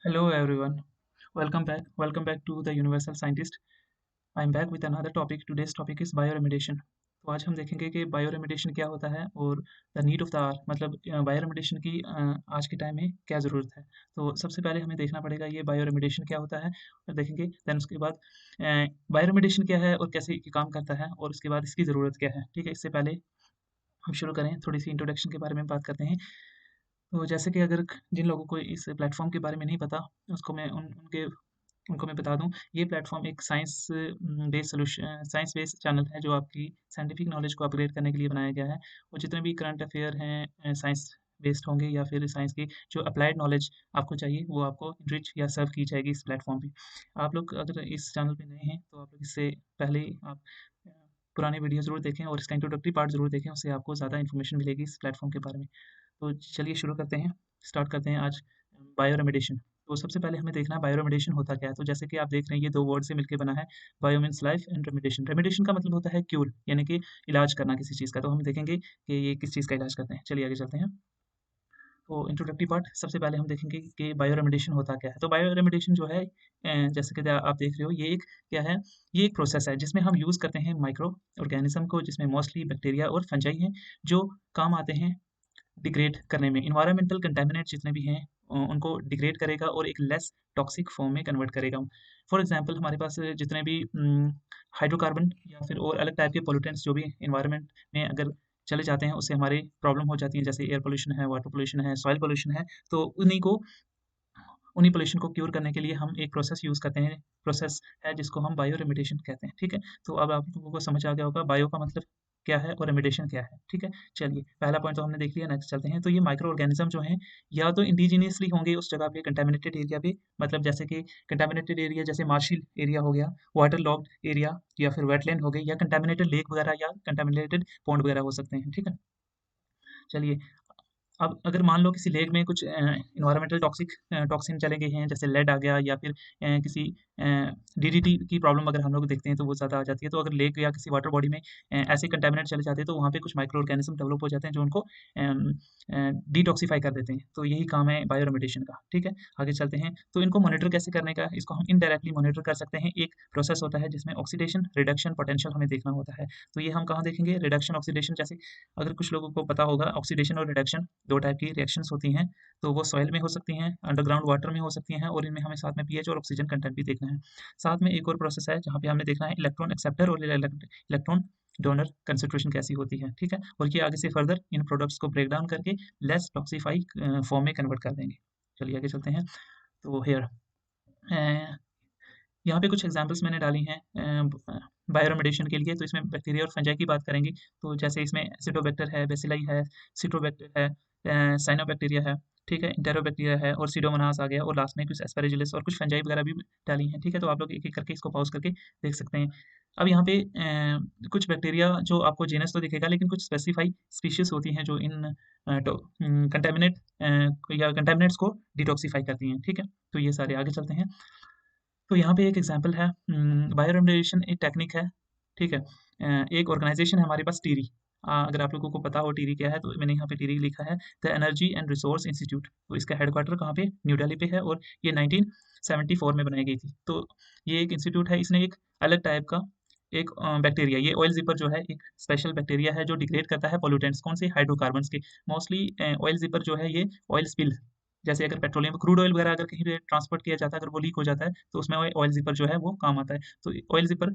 Hello everyone. Welcome back. Welcome back to the Universal Scientist. I'm back with another topic. Today's topic is bioremediation. तो आज हम देखेंगे कि bioremediation क्या होता है और the need of the hour मतलब बायोरेमिडिएशन की आज के टाइम में क्या ज़रूरत है। तो सबसे पहले हमें देखना पड़ेगा ये बायोरेमिडिएशन क्या होता है और देखेंगे देन उसके बाद बायोरेमिडिएशन क्या है और कैसे ये काम करता है और उसके बाद इसकी ज़रूरत क्या है। ठीक है, इससे पहले हम शुरू करें थोड़ी सी इंट्रोडक्शन के बारे में बात करते हैं। तो जैसे कि अगर जिन लोगों को इस प्लेटफ़ॉर्म के बारे में नहीं पता, उसको मैं उनको मैं बता दूँ, ये प्लेटफ़ॉर्म एक साइंस बेस्ड चैनल है, जो आपकी साइंटिफिक नॉलेज को अपग्रेड करने के लिए बनाया गया है। और जितने भी करंट अफ़ेयर हैं साइंस बेस्ड होंगे या फिर साइंस की जो अप्लाइड नॉलेज आपको चाहिए, वो आपको एनरिच या सर्व की जाएगी इस प्लेटफ़ॉर्म पे। आप लोग अगर इस चैनल पे नए हैं, तो आप लोग इससे पहले ही आप अ, पुराने वीडियो ज़रूर देखें और इसका इंट्रोडक्टरी पार्ट ज़रूर देखें, उससे आपको ज़्यादा इन्फॉर्मेशन मिलेगी इस प्लेटफ़ॉर्म के बारे में। तो चलिए शुरू करते हैं, स्टार्ट करते हैं आज बायोरेमेडिएशन। तो सबसे पहले हमें देखना है बायोरेमेडिएशन होता क्या है? तो जैसे कि आप देख रहे हैं ये 2 वर्ड से मिलके बना है, bio means life and remediation. Remediation का मतलब होता है क्यूर यानी कि इलाज करना किसी चीज़ का। तो हम देखेंगे कि ये किस चीज़ का इलाज करते हैं। चलिए आगे चलते हैं। तो इंट्रोडक्टरी पार्ट सबसे पहले हम देखेंगे कि बायोरेमेडिएशन होता क्या है। तो बायोरेमेडिएशन जो है जैसे कि आप देख रहे हो ये एक क्या है, ये एक प्रोसेस है जिसमें हम यूज़ करते हैं माइक्रो ऑर्गेनिज़्म को, जिसमें मोस्टली बैक्टीरिया और फंजाई हैं, जो काम आते हैं डिग्रेड करने में। एनवायरमेंटल कंटामिनेंट जितने भी हैं उनको डिग्रेड करेगा और एक लेस टॉक्सिक फॉर्म में कन्वर्ट करेगा। फॉर एग्जांपल हमारे पास जितने भी हाइड्रोकार्बन या फिर और अलग टाइप के पोल्यूटेंट्स जो भी एनवायरनमेंट में अगर चले जाते हैं, उससे हमारी प्रॉब्लम हो जाती है, जैसे एयर पोल्यूशन है, वाटर पोल्यूशन है, सॉइल पोल्यूशन है। तो उन्हीं पोल्यूशन को क्यूर करने के लिए हम एक प्रोसेस यूज़ करते हैं। प्रोसेस है जिसको हम बायो रेमेडिएशन कहते हैं, ठीक है? तो अब आप लोगों को समझ आ गया होगा बायो का मतलब क्या है और रेमेडिएशन क्या है, ठीक है? चलिए पहला पॉइंट तो हमने देख लिया, नेक्स्ट चलते हैं। तो ये माइक्रो ऑर्गेनिज़्म जो हैं, या तो इंडिजिनियसली होंगे उस जगह पे कंटैमिनेटेड एरिया पे, मतलब जैसे कि कंटैमिनेटेड एरिया जैसे मार्शियल एरिया हो गया, वाटर लॉग्ड एरिया या फिर वेटलैंड हो गई, या कंटैमिनेटेड लेक वगैरह या कंटैमिनेटेड पॉन्ड वगैरह हो सकते हैं, ठीक है? चलिए, अब अगर मान लो किसी लेक में कुछ एनवायरमेंटल टॉक्सिन चले गए हैं, जैसे लेड आ गया या फिर किसी डीडीटी की प्रॉब्लम अगर हम लोग देखते हैं तो वो ज़्यादा आ जाती है। तो अगर लेक या किसी वाटर बॉडी में ऐसे कंटामिनेंट चले जाते हैं, तो वहाँ पे कुछ माइक्रो ऑर्गेनिज्म डेवलप हो जाते हैं जो उनको डिटॉक्सिफाई कर देते हैं। तो यही काम है बायो रेमेडिएशन का, ठीक है? आगे चलते हैं। तो इनको मॉनिटर कैसे करने का, इसको हम इनडायरेक्टली मॉनिटर कर सकते हैं। एक प्रोसेस होता है जिसमें ऑक्सीडेशन, रिडक्शन, पोटेंशियल हमें देखना होता है। तो ये हम कहाँ देखेंगे? रिडक्शन, ऑक्सीडेशन, जैसे अगर कुछ लोगों को पता होगा, ऑक्सीडेशन और रिडक्शन 2 टाइप की रिएक्शंस होती हैं। तो वो सॉइल में हो सकती हैं, अंडरग्राउंड वाटर में हो सकती हैं, और इनमें हमें साथ में पीएच और ऑक्सीजन कंटेंट भी देखना है। साथ में एक और प्रोसेस है जहाँ पे हमें देखना है इलेक्ट्रॉन एक्सेप्टर और इलेक्ट्रॉन डोनर कंसंट्रेशन कैसी होती है, ठीक है? और ये आगे से फर्दर इन प्रोडक्ट्स को ब्रेक डाउन करके लेस टॉक्सिफाई फॉर्म में कन्वर्ट कर देंगे। चलिए आगे चलते हैं। तो हियर यहाँ पे कुछ एग्जांपल्स मैंने डाली हैं बायोरेमेडिएशन के लिए। तो इसमें बैक्टीरिया और फंजाई की बात करेंगे। तो जैसे इसमें एसिडोबैक्टर है, बेसिलाई है, सिट्रोबैक्टर है, साइनोबैक्टीरिया है, ठीक है, इंटेरोबैक्टीरिया है और सीडोमोनास आ गया, और लास्ट में कुछ एस्पेरेजिलस और कुछ फंजाई वगैरह भी डाली हैं, ठीक है? तो आप लोग एक-एक करके इसको पॉज़ करके देख सकते हैं। अब यहाँ पे कुछ बैक्टीरिया जो आपको जीनस तो दिखेगा, लेकिन कुछ स्पेसिफाई स्पीशीज़ होती हैं जो इन कंटामिनेट या कंटामिनेंट्स को डिटॉक्सिफाई करती हैं, ठीक है? तो ये सारे आगे चलते हैं। तो यहाँ पे एक एग्जांपल है, बायोरेमेडिएशन एक टेक्निक है, ठीक है? एक ऑर्गेनाइज़ेशन है हमारे पास, टीरी। अगर आप लोगों को पता हो टीरी क्या है, तो मैंने यहाँ पे टीरी लिखा है, the energy and resource institute. तो इसका हेडक्वार्टर कहाँ पे? न्यू दिल्ली पे है, और ये 1974 में बनाई गई थी। तो ये एक इंस्टीट्यूट है, इसने एक अलग टाइप का एक बैक्टीरिया, ये ऑयल ज़िपर जो है, एक स्पेशल बैक्टीरिया है जो डिग्रेड करता है पॉल्यूटेंट्स, कौन से? हाइड्रोकार्बन्स के। मोस्टली ऑयल ज़िपर जो है ये ऑयल स्पिल, जैसे अगर पेट्रोलियम क्रूड ऑयल वगैरह अगर कहीं पे ट्रांसपोर्ट किया जाता है, अगर वो लीक हो जाता है, तो उसमें ऑयल ज़िपर जो है वो काम आता है। तो ऑयल ज़िपर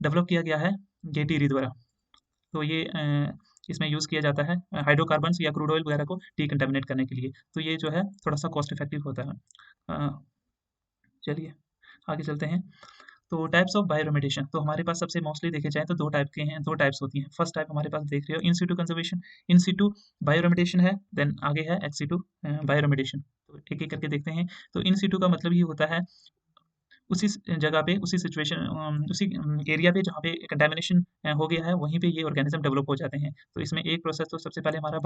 डेवलप किया गया है ये टीरी द्वारा। तो ये इसमें यूज़ किया जाता है हाइड्रोकार्बन्स या क्रूड ऑयल वगैरह को डिकंटामिनेट करने के लिए। तो ये जो है थोड़ा-सा कॉस्ट इफेक्टिव होता है। अ, चलिए आगे चलते हैं। तो टाइप्स ऑफ बायोरेमेडिएशन, तो हमारे पास सबसे मोस्टली देखे जाएँ तो 2 टाइप के हैं, 2 टाइप्स होती हैं। फर्स्ट टाइप हमारे पास देख रहे हो इन सिटू कंज़र्वेशन, इन सिटू बायोरेमेडिएशन है, देन आगे है एक्स सिटू बायोरेमेडिएशन। तो एक-एक करके देखते हैं। तो इन सिटू का मतलब ये होता है उसी जगह पे, उसी सिचुएशन उसी एरिया पे जहाँ पे कंटैमिनेशन हो गया है, वहीं पे ये ऑर्गेनिज़्म डेवलप हो जाते हैं। तो इसमें एक प्रोसेस तो सबसे पहले हमारा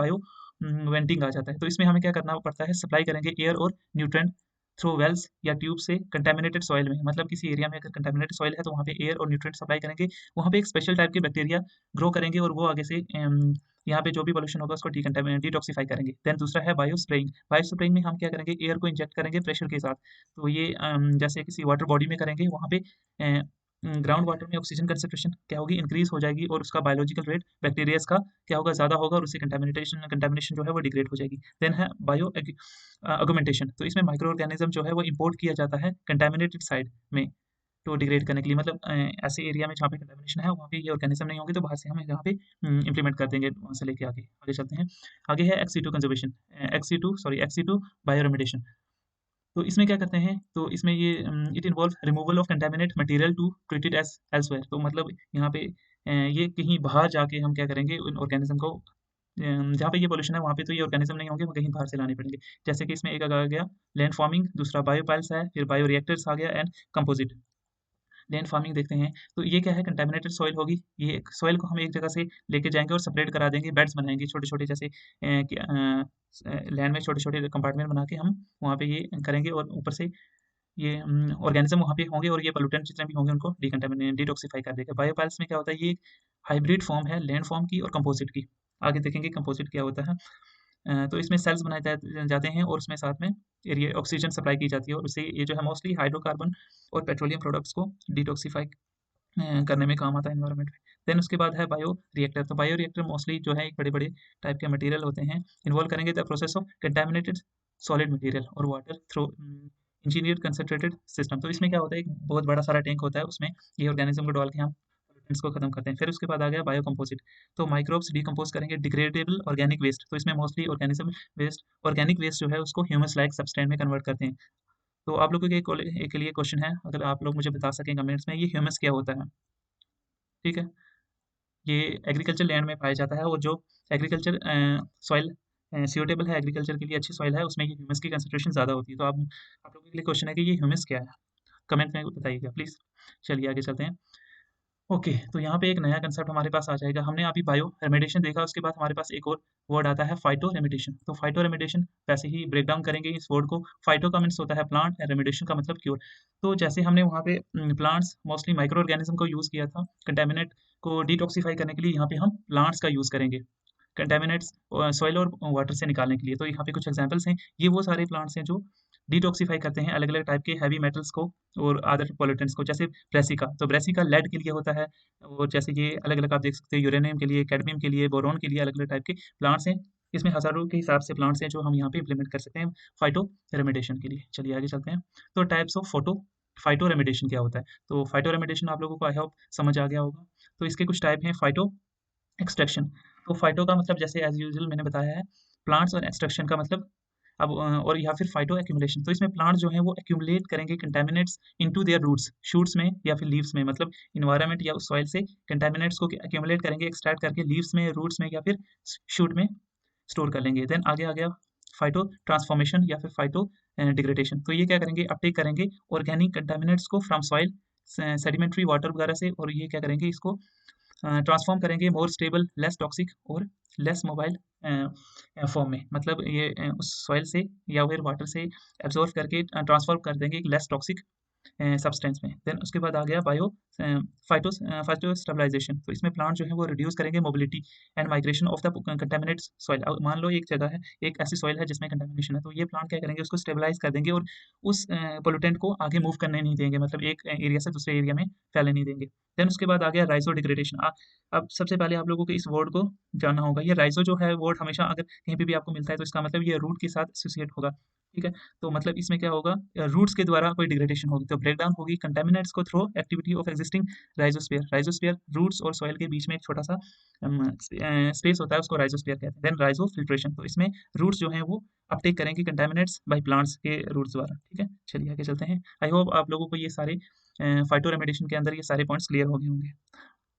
वेंटिंग आ जाता है। तो इसमें हमें क्या करना पड़ता है, सप्लाई करेंगे एयर और न्यूट्रिएंट थ्रू वेल्स या ट्यूब से कंटेमिनेटेड सॉइल में, मतलब किसी एरिया में अगर कंटेमिनेटेड सॉइल है तो वहाँ पे एयर और न्यूट्रिएंट सप्लाई करेंगे, वहाँ पे एक स्पेशल टाइप के बैक्टीरिया ग्रो करेंगे और वो आगे से यहाँ पे जो भी पोल्यूशन होगा उसको डिटॉक्सिफाई करेंगे। देन दूसरा है बायो स्प्रेइंग। बायो स्प्रेइंग में हम क्या करेंगे, एयर को इंजेक्ट करेंगे प्रेशर के साथ। तो ये जैसे किसी वाटर बॉडी में करेंगे, वहाँ पे ग्राउंड वाटर में ऑक्सीजन कंसंट्रेशन क्या होगी, इंक्रीज हो जाएगी और उसका बायोलॉजिकल रेट बैक्टीरियाज का क्या होगा, ज़्यादा होगा और उससे कंटेमिनेशन जो है वो डिग्रेड हो जाएगी। देन है बायो ऑगमेंटेशन। तो इसमें माइक्रो ऑर्गेनिज्म जो है वो इंपोर्ट किया जाता है कंटेमिनेटेड साइड में तो डिग्रेड करने के लिए, मतलब ऐसे एरिया में जहाँ पे कंटेमिनेशन है वहाँ पे ये ऑर्गेनिज्म नहीं होंगे तो बाहर से हम यहाँ पे इम्प्लीमेंट कर देंगे, वहाँ से लेके आगे आगे चलते हैं। आगे है ex situ conservation, ex situ bio remediation. तो इसमें क्या करते हैं, तो इसमें ये it involve removal of contaminate material to treat it as elsewhere. तो मतलब यहाँ पे ये कहीं बाहर जाके हम क्या करेंगे, उन ऑर्गेनिज्म को जहाँ पे ये पोल्यूशन है वहाँ पे तो ये ऑर्गेनिज्म नहीं होंगे, वो कहीं बाहर से लाने पड़ेंगे। जैसे कि इसमें एक आ गया लैंड फार्मिंग, दूसरा बायोपाइल्स है, फिर बायो रिएक्टर्स आ गया एंड कंपोजिट। लैंड फार्मिंग देखते हैं, तो ये क्या है, कंटेमिनेटेड सॉइल होगी। ये सॉइल को हम एक जगह से लेके जाएंगे और सेपरेट करा देंगे, बेड्स बनाएंगे छोटे छोटे, जैसे लैंड में छोटे छोटे कंपार्टमेंट बना के हम वहाँ पे ये करेंगे और ऊपर से ये ऑर्गेनिज्म वहाँ पे होंगे और ये पोल्यूटेंट जितने भी होंगे उनको डिटॉक्सिफाई कर देगा। बायोपाइल्स में क्या होता है, ये हाइब्रिड फॉर्म है लैंड फॉर्म की और कंपोजिट की। आगे देखेंगे कंपोजिट क्या होता है। तो इसमें सेल्स बनाए जाते हैं और उसमें साथ में एरिया ऑक्सीजन सप्लाई की जाती है और उससे ये जो है मोस्टली हाइड्रोकार्बन और पेट्रोलियम प्रोडक्ट्स को डिटॉक्सिफाई करने में काम आता है एनवायरनमेंट में। देन उसके बाद है बायो रिएक्टर। तो बायो रिएक्टर मोस्टली जो है एक बड़े बड़े टाइप के मटेरियल होते हैं, इन्वॉल्व करेंगे the process of contaminated solid material और water through engineered concentrated system. तो इसमें क्या होता है, एक बहुत बड़ा सारा टैंक होता है, उसमें ये ऑर्गेनिज्म को डाल के हम pollutants को खत्म करते हैं। फिर उसके बाद आ गया बायो कंपोजिट। तो माइक्रोब्स डिकम्पोज करेंगे डिग्रेडेबल ऑर्गेनिक वेस्ट। तो इसमें मोस्टली ऑर्गेनिक वेस्ट जो है उसको ह्यूमस लाइक सब्सटेंस में कन्वर्ट करते हैं। तो आप लोगों के लिए क्वेश्चन है, अगर आप लोग मुझे बता सकें कमेंट्स में, ये ह्यूमस क्या होता है। ठीक है, ये एग्रीकल्चर लैंड में पाया जाता है और जो एग्रीकल्चर सॉइल सूटेबल है एग्रीकल्चर के लिए, अच्छी सॉइल है, उसमें ये ह्यूमस की कंसंट्रेशन ज़्यादा होती है। तो आप लोगों के लिए क्वेश्चन है कि ये ह्यूमस क्या है, कमेंट में बताइएगा प्लीज़। चलिए आगे चलते हैं। ओके, तो यहाँ पे एक नया कंसेप्ट हमारे पास आ जाएगा। हमने अभी बायो रेमेडिएशन देखा, उसके बाद हमारे पास एक और वर्ड आता है फाइटो रेमेडिएशन। तो फाइटो रेमेडिएशन वैसे ही ब्रेक डाउन करेंगे इस वर्ड को। फाइटो का मीन्स होता है प्लांट, रेमेडिएशन का मतलब क्योर। तो जैसे हमने वहाँ पे प्लांट्स मोस्टली माइक्रो ऑर्गेनिज्म को यूज़ किया था कंटेमिनेट को डिटॉक्सिफाई करने के लिए, यहाँ पे हम प्लांट्स का यूज़ करेंगे कंटेमिनेट्स सॉइल और वाटर से निकालने के लिए। तो यहाँ पे कुछ एग्जांपल्स हैं, ये वो सारे प्लांट्स हैं जो डिटॉक्सिफाई करते हैं अलग अलग टाइप के हैवी मेटल्स को और अदर पॉल्यूटेंट्स को। जैसे ब्रेसिका, तो ब्रेसिका लेड के लिए होता है और जैसे ये अलग अलग आप देख सकते हो, यूरेनियम के लिए, कैडमियम के लिए, बोरोन के लिए, अलग अलग टाइप के प्लांट्स हैं। इसमें हज़ारों के हिसाब से प्लांट्स हैं जो हम यहाँ पे इम्प्लीमेंट कर सकते हैं फाइटो रेमेडिएशन के लिए। चलिए आगे चलते हैं। तो टाइप्स ऑफ फाइटो रेमेडिएशन क्या होता है। तो फाइटो रेमेडिएशन आप लोगों को आई होप समझ आ गया होगा। तो इसके कुछ टाइप हैं। Phyto extraction. तो फाइटो का मतलब जैसे एज यूजुअल मैंने बताया है प्लांट्स, और एक्सट्रैक्शन का मतलब अब और या फिर फाइटो एक्यूमुलेशन। तो इसमें प्लांट जो है वो एक्यूमुलेट करेंगे contaminants into their roots, shoots में या फिर लीव्स में, मतलब इन्वायरमेंट या उस सॉइल से कंटेमिनेट्स को एक्यूमुलेट करेंगे, एक्सट्रैक्ट करके लीव्स में, रूट्स में या फिर शूट में स्टोर कर लेंगे। देन आगे आ गया फाइटो ट्रांसफॉर्मेशन या फिर फाइटो डिग्रेडेशन। तो ये क्या करेंगे, अपटेक करेंगे ऑर्गेनिक कंटेमिनेट्स को फ्रॉम सॉइल, सेडिमेंट्री वाटर वगैरह से, और ये क्या करेंगे, इसको ट्रांसफॉर्म करेंगे मोर स्टेबल, लेस टॉक्सिक और लेस मोबाइल फॉर्म में। मतलब ये उस सॉइल से या फिर वाटर से एब्जॉर्ब करके ट्रांसफॉर्म कर देंगे एक लेस टॉक्सिक सब्सटेंस में। देन उसके बाद आ गया फाइटो स्टेबलाइजेशन। तो इसमें प्लांट जो है वो रिड्यूस करेंगे mobility and migration of the contaminate soil. मान लो एक जगह है, एक ऐसी सॉइल है जिसमें कंटेमिनेशन है, तो ये प्लांट क्या करेंगे, उसको स्टेबलाइज कर देंगे और उस पोल्यूटेंट को आगे मूव करने नहीं देंगे, मतलब एक एरिया से दूसरे एरिया में फैलने नहीं देंगे। देन उसके बाद आ गया राइजो डिग्रेडेशन। अब सबसे पहले आप लोगों को इस वर्ड को जानना होगा। ये राइजो जो है वर्ड हमेशा अगर कहीं पे भी आपको मिलता है तो इसका मतलब ये रूट के साथ एसोसिएट होगा। ठीक है, तो मतलब इसमें क्या होगा, रूट्स के द्वारा कोई डिग्रेडेशन होगी, तो ब्रेकडाउन होगी कंटेमिनेट्स को through activity of existing rhizosphere. Rhizosphere roots और सॉइल के बीच में एक छोटा सा स्पेस होता है, उसको राइजोस्फीयर कहते हैं। देन राइजो फिल्ट्रेशन, तो इसमें रूट्स जो हैं वो अपटेक करेंगे कंटेमिनेट्स बाय प्लांट्स के रूट्स द्वारा। ठीक है, चलिए आगे चलते हैं। आई होप आप लोगों को ये सारे फाइटो रेमेडिएशन के अंदर ये सारे पॉइंट्स क्लियर हो गए होंगे।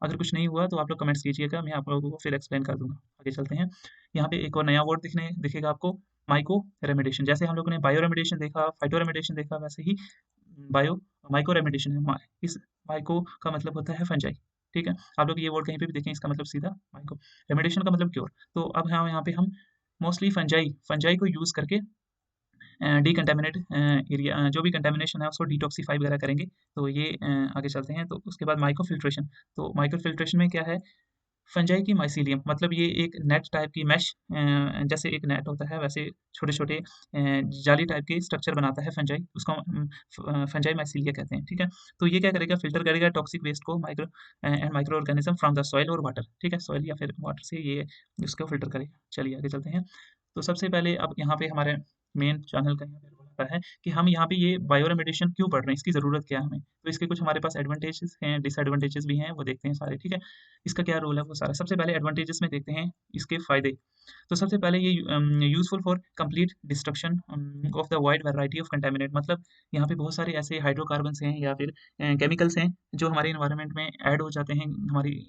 अगर कुछ नहीं हुआ तो आप लोग कमेंट्स कीजिएगा, मैं आप लोगों को फिर एक्सप्लेन कर दूंगा। आगे चलते हैं। यहाँ पे एक और नया वर्ड दिखेगा आपको, माइको रेमेडिएशन। जैसे हम लोगों ने बायो रेमेडिएशन देखा, फाइटो रेमेडिएशन देखा, वैसे ही बायो माइको रेमेडिएशन है। इस माइको का मतलब होता है फंजाई। ठीक है, आप लोग ये वर्ड कहीं पे भी देखें, इसका मतलब सीधा माइको। रेमेडिएशन का मतलब क्योर। तो अब हम यहाँ पे हम मोस्टली फंजाई को यूज करके डीकंटामिनेट एरिया जो भी कंटामिनेशन है उसको डिटॉक्सिफाई वगैरह करेंगे। तो ये आगे चलते हैं। तो उसके बाद माइक्रोफिल्ट्रेशन। तो माइक्रोफिल्ट्रेशन में क्या है, फंजाई की माइसीलियम मतलब ये एक नेट टाइप की मैश, जैसे एक नेट होता है वैसे छोटे-छोटे जाली टाइप के स्ट्रक्चर बनाता है फंजाई, उसको फंजाई माइसीलिया कहते हैं, ठीक है? तो ये क्या करेगा, फ़िल्टर करेगा टॉक्सिक वेस्ट को and micro organism from the soil और वाटर, ठीक है? सॉइल या फिर वाटर से ये इसको फ़िल्टर करेगा। चलिए आगे चलते हैं। तो सबसे पहले अब यहाँ पे हमारे मेन चैनल का यहाँ पे रोल आता है कि हम यहाँ पे ये बायो रेमेडिएशन क्यों पढ़ रहे हैं, इसकी ज़रूरत क्या है हमें? तो इसके कुछ हमारे पास एडवांटेजेस हैं, डिसएडवांटेजेस भी हैं, वो देखते हैं सारे, ठीक है? इसका क्या रोल है वो सारा। सबसे पहले एडवांटेजेस में देखते हैं इसके फ़ायदे। तो सबसे पहले ये useful for complete destruction of the wide variety of contaminant, मतलब यहाँ पे बहुत सारे ऐसे हाइड्रोकार्बन्स हैं या फिर केमिकल्स हैं जो हमारे एनवायरनमेंट में ऐड हो जाते हैं हमारी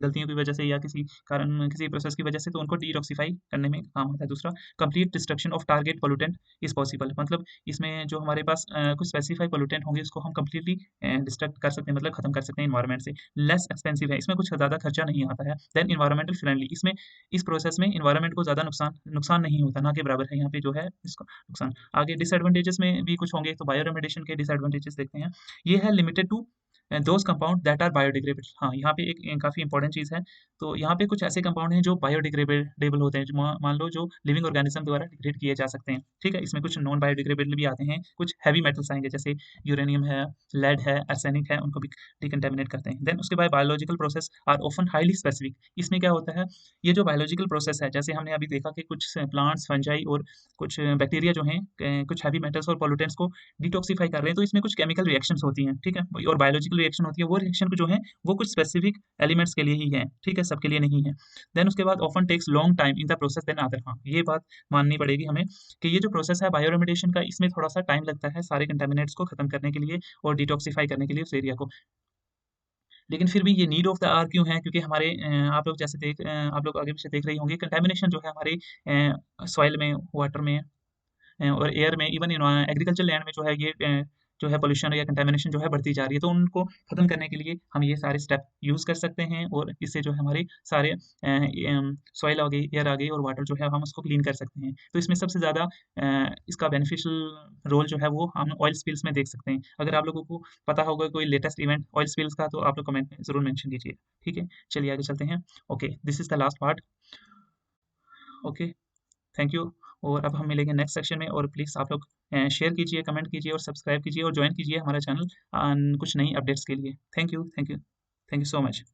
गलतियों की वजह से या किसी कारण किसी प्रोसेस की वजह से, तो उनको डिटॉक्सिफाई करने में काम आता है। दूसरा, complete destruction of target pollutant is possible, मतलब इसमें जो हमारे पास कुछ स्पेसिफाई पोल्यूटेंट होंगे उसको हम कंप्लीटली डिस्ट्रक्ट कर सकते हैं, मतलब खत्म कर सकते हैं एनवायरनमेंट से। लेस एक्सपेंसिव है, इसमें कुछ ज़्यादा खर्चा नहीं आता है। देन एनवायरमेंटल फ्रेंडली, इसमें इस प्रोसेस में एनवायरनमेंट को ज़्यादा नुकसान नुकसान नहीं होता, ना के बराबर है यहाँ पे जो है इसका नुकसान। आगे डिसएडवांटेजेस में भी कुछ होंगे, तो बायो रेमेडिएशन के डिसएडवांटेजेस देखते हैं। ये है limited to those compound that are biodegradable. हाँ, यहाँ पे एक काफ़ी इंपॉर्टेंट चीज़ है। तो यहाँ पे कुछ ऐसे कंपाउंड हैं जो बायोडिग्रेडेबल होते हैं, जो मान लो जो लिविंग ऑर्गेनिज्म द्वारा डिग्रेड किए जा सकते हैं, ठीक है? इसमें कुछ नॉन बायोडिग्रेडेबल भी आते हैं, कुछ हेवी मेटल्स आएँगे जैसे यूरेनियम है, लेड है, आर्सेनिक है, उनको भी डिकंटामिनेट करते हैं। देन उसके बाद biological process are often highly specific. इसमें क्या होता है, ये जो बायोलॉजिकल प्रोसेस है, जैसे हमने अभी देखा कि कुछ प्लांट्स, फंजाई और कुछ बैक्टीरिया जो हैं कुछ हैवी मेटल्स और पॉल्यूटेंट्स को डिटॉक्सिफाई कर रहे हैं, तो इसमें कुछ केमिकल रिएक्शंस होती हैं, ठीक है? और बायोलॉजिकल रिएक्शन होती है, वो रिएक्शन जो है वो कुछ स्पेसिफिक एलिमेंट्स के लिए ही है, ठीक है? सबके लिए नहीं है। देन उसके बाद often takes long time in the process than other. हाँ, ये बात माननी पड़ेगी हमें कि ये जो प्रोसेस है बायो रेमेडिएशन का, इसमें थोड़ा-सा टाइम लगता है सारे कंटामिनेंट्स को खत्म करने के लिए और डिटॉक्सिफाई करने के लिए उस एरिया को। लेकिन फिर भी ये नीड ऑफ द आवर क्यों है? क्योंकि हमारे आप लोग आगे पीछे देख रही होंगी, कंटामिनेशन जो है हमारे सॉइल में, वाटर में और एयर में, इवन एग्रीकल्चर लैंड में जो है ये जो है पोल्यूशन या कंटामिनेशन जो है बढ़ती जा रही है। तो उनको खत्म करने के लिए हम ये सारे स्टेप यूज़ कर सकते हैं और इससे जो है हमारे सारे सॉइल आ गई, एयर आ गई और वाटर जो है हम उसको क्लीन कर सकते हैं। तो इसमें सबसे ज़्यादा इसका बेनिफिशियल रोल जो है वो हम ऑयल स्पिल्स में देख सकते हैं। अगर आप लोगों को पता होगा कोई लेटेस्ट इवेंट ऑयल स्पिल्स का, तो आप लोग कमेंट में ज़रूर मेंशन कीजिए। ठीक है? चलिए आगे चलते हैं। Okay, this is the last part. Okay. Thank you. और अब हम मिलेंगे नेक्स्ट सेक्शन में, और प्लीज़ आप लोग शेयर कीजिए, कमेंट कीजिए और सब्सक्राइब कीजिए और जॉइन कीजिए हमारा चैनल कुछ नई अपडेट्स के लिए। Thank you, thank you, thank you so much.